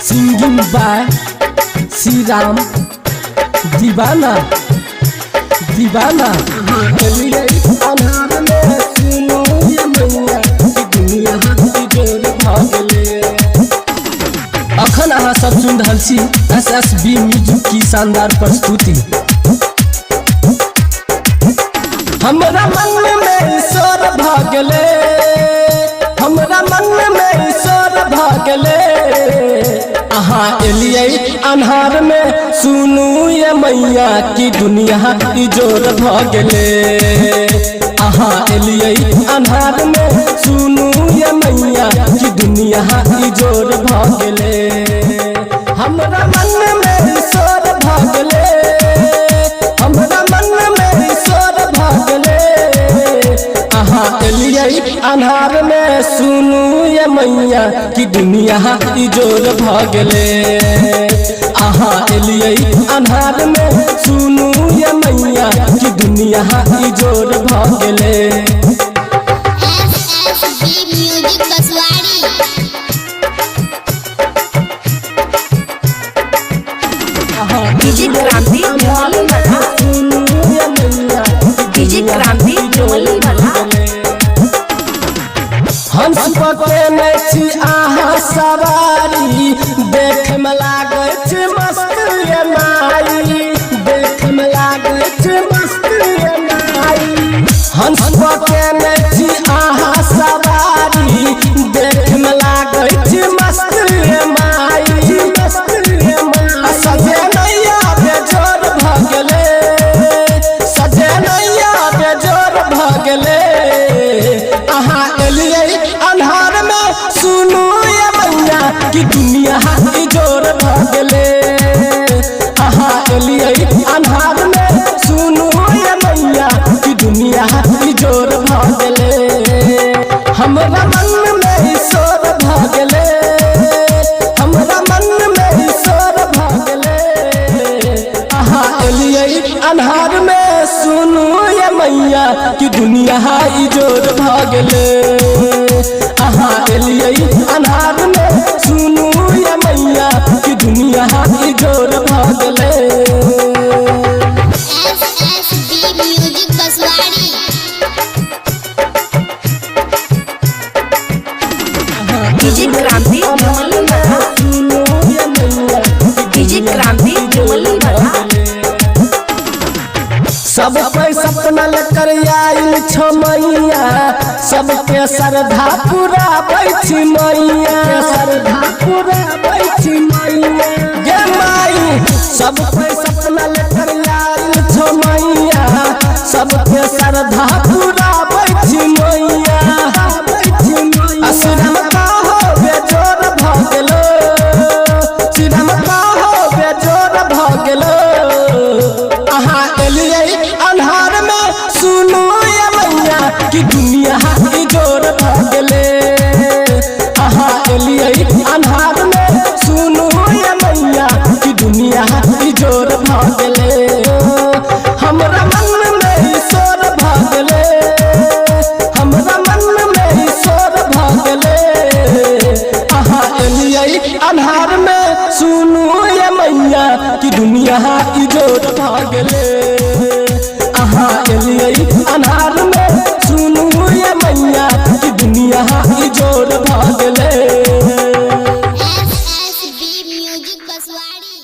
Singing by Shri Ram दीवाना दीवाना। अखन अहाँ सब सुन रहल छी SSB म्यूजिक की शानदार प्रस्तुति। हमरा मन में ईश्वर भागले, हमरा मन में ईश्वर भागले। अहाँ एलियै अन्हार में सुनू ये मैया की दुनिया इजोर भागले। अहाँ एलियै अन्हार में सुनू ये मैया की दुनिया इजोर भागले। हमरा मन में ईश्वर भागले, हमरा मन में ईश्वर भागले। अहाँ एलियै अन्हार में सुनू ये मैया की दुनिया इजोर भागले। अहाँ एलियै अन्हार में सुनू ये मैया की दुनिया इजोर भागले। SSB music बसवाड़ी। डीजे क्रांति ढोली वाला, डीजे क्रांति ढोली वाला। हंस पकेने छी आहा सवारी, देख में लागे छी मस्त ये नाई, देख में लागे छी मस्त ये नाई। हंस पकेने छी आहा सवारी, देख में लागे छी मस्त ये माई, मस्त ये माई। सजे नैया बेजोर भागले, सजे नैया बेजोर भागले। अहाँ एलियै अन्हार में सुनू ये मैया की दुनिया इजोर भागले। अहाँ एलियै अन्हार में सुनू ये मैया की दुनिया इजोर भागले। हमरा मन में ईश्वर भागले, हमरा मन में ईश्वर भागले। अहाँ एलियै अन्हार में सुनू ये मैया की दुनिया इजोर भागले। अहाँ एलियै अन्हार में सुनू ये मैया की दुनिया इजोर भागले। SSB music बसवाड़ी। डीजे क्रांति ढोली वाला, डीजे क्रांति ढोली वाला। सब कोई सपना लेकर आइल छो मैया, सबके श्रद्धा पूरा बैठी मैया, श्रद्धा पूरा बैठी मैया गे माई। सब कोई सपना लेकर आइल छो मैया, सबके श्रद्धा पूरा बैठी मैया, बैठी मैया। श्रीराम कहो बेजोर भागलो, श्रीराम कहो बेजोर भागलो। अहाँ एलियै अन्हार में सुनू ये मैया की दुनिया इजोर भागले। अहाँ एलियै अन्हार में सुनू ये मैया की दुनिया इजोर भागले। हमरा मन में ईश्वर भागले, हमरा मन में ईश्वर भागले। अहाँ एलियै अन्हार में सुनू ये मैया की दुनिया इजोर भागले। अहाँ एलियै अन्हार में सुनू ये मैया की दुनिया इजोर भागले। SSB music बसवाड़ी।